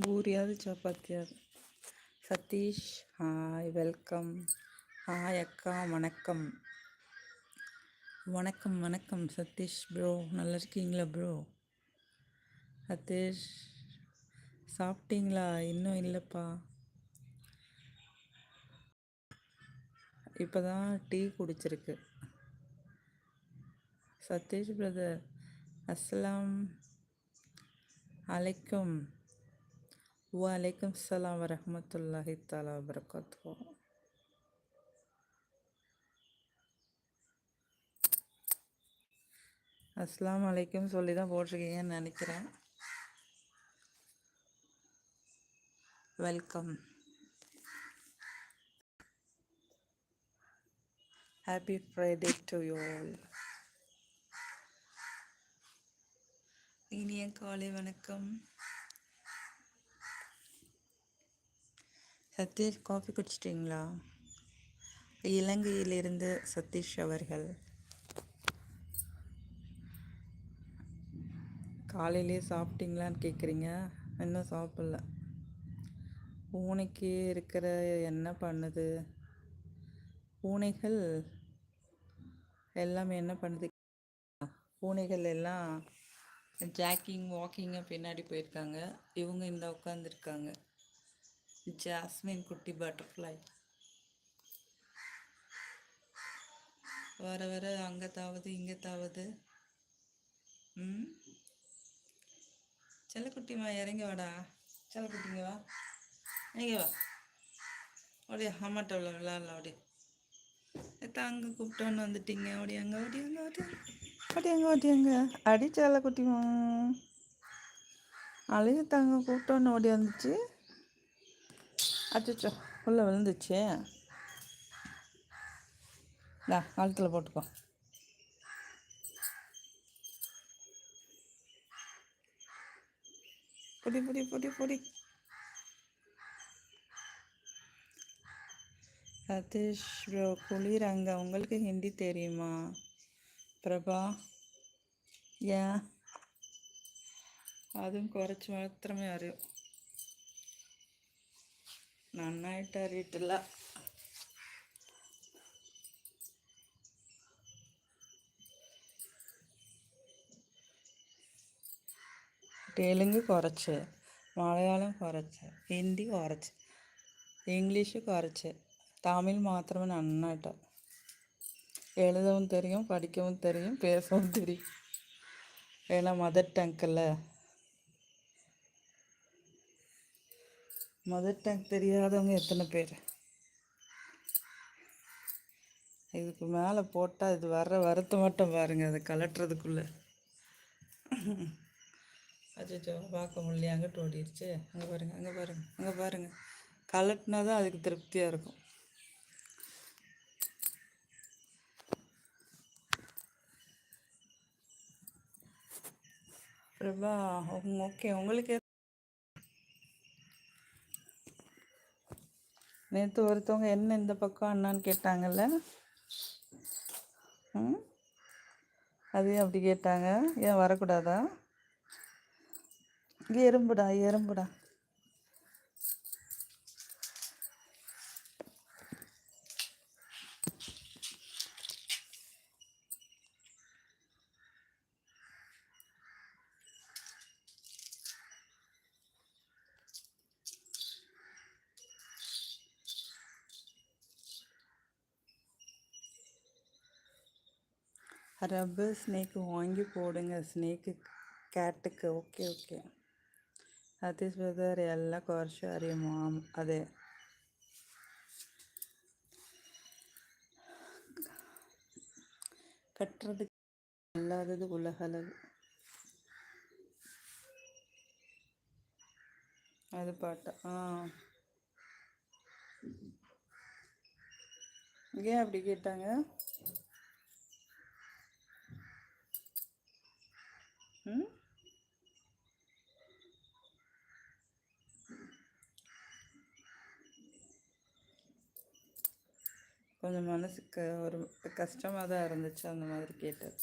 பூரியாவது சப்பாத்தியாவது. Satish hi, welcome. Hi அக்கா, வணக்கம். வணக்கம் வணக்கம் சதீஷ் ப்ரோ, நல்லா இருக்கீங்களா ப்ரோ? சதீஷ் சாப்பிட்டீங்களா? இன்னும் இல்லைப்பா, இப்போ தான் டீ குடிச்சிருக்கு. சதீஷ் பிரதர், அஸ்ஸலாம் அலைக்கும். வலைக்கும் சலாம் வரஹ்மத்துல்லாஹி தஆலா வபரகாத்துஹு. அஸ்ஸலாமு அலைக்கும் சொல்லி தான் போட்டிருக்கீங்கன்னு நினைக்கிறேன். Welcome. Happy Friday to you all. இனிய காலை வணக்கம். சதீஷ் காஃபி குடிச்சிட்டிங்களா? இலங்கையிலிருந்து சதீஷ் அவர்கள். காலையிலே சாப்பிட்டீங்களான்னு கேட்குறீங்க. இன்னும் சாப்பிடல. பூனைக்கு இருக்கிற என்ன பண்ணுது? பூனைகள் எல்லாம் என்ன பண்ணுது? பூனைகள் எல்லாம் ஜாக்கிங் வாக்கிங்க பின்னாடி போயிருக்காங்க. இவங்க இந்த உட்காந்துருக்காங்க. ஜாஸ்மின் குட்டி பட்டர்ஃப்ளை வர வர அங்கே தாவது இங்கே தாவது. செல்லக்குட்டிமா இறங்கி வாடா. செல்லக்குட்டிங்க வா, இங்கே வா. அப்படியே அம்மாட்ட விளாட்லாம். அப்படியே அங்கே கூப்பிட்டோன்னு வந்துட்டீங்க. ஓடியாங்க ஓடியாங்க ஓடியாங்க ஓடியாங்க ஓடியாங்க. அடி செல்லக்குட்டிமா அழுகு தாங்க கூப்பிட்டோன்னு ஓடி வந்துச்சு. அச்சோ உள்ளே விழுந்துச்சு. கழுத்தில் போட்டுக்கோ. பொடி பொடி பொடி பொடி. சதீஷ் ப்ரோ குளிராங்க, உங்களுக்கு ஹிந்தி தெரியுமா? பிரபா ஏன் அதுவும் குறைச்சி மாத்திரமே அறியும். நன்னாயிட்டு அறியிட்டில்ல. தெலுங்கு குறைச்சி, மலையாளம் குறைச்சி, ஹிந்தி குறைச்சி, இங்கிலீஷு குறைச்சி, தமிழ் மாத்திரமே நன்னாயிட்டேன். எழுதவும் தெரியும், படிக்கவும் தெரியும், பேசவும் தெரியும். ஏன்னா மதர் டங்கில். மதர் டங் தெரியாதவங்க எத்தனை பேர்? இதுக்கு மேலே போட்டால் இது வர்ற வரத்து மட்டும் பாருங்கள், அதை கலட்டுறதுக்குள்ளே. அச்சோ பார்க்க முடியலையே, அங்கிட்டு ஓடிடுச்சு. அங்கே பாருங்கள், அங்கே பாருங்கள், அங்கே பாருங்கள். கலட்டினா தான் அதுக்கு திருப்தியாக இருக்கும். பிரபா ஓகே. உங்களுக்கு நேற்று ஒருத்தவங்க என்ன இந்த பக்கம் அண்ணான்னு கேட்டாங்கல்ல. அதையும் அப்படி கேட்டாங்க. ஏன் வரக்கூடாதா? இங்கே எறும்புடா எறும்புடா. ரப்பர் ஸ்னேக்கு வாங்கி போடுங்க, ஸ்னேக்கு கேட்டுக்கு. ஓகே ஓகே சதீஷ் பிரதர் எல்லாம் குறைச்சி அறியுமா? அதே கட்டுறதுக்கு இல்லாதது உலகளவு. அது பாட்டா ஏன் அப்படி கேட்டாங்க? கொஞ்சம் மனசுக்கு ஒரு கஷ்டமாக தான் இருந்துச்சு, அந்த மாதிரி கேட்டது.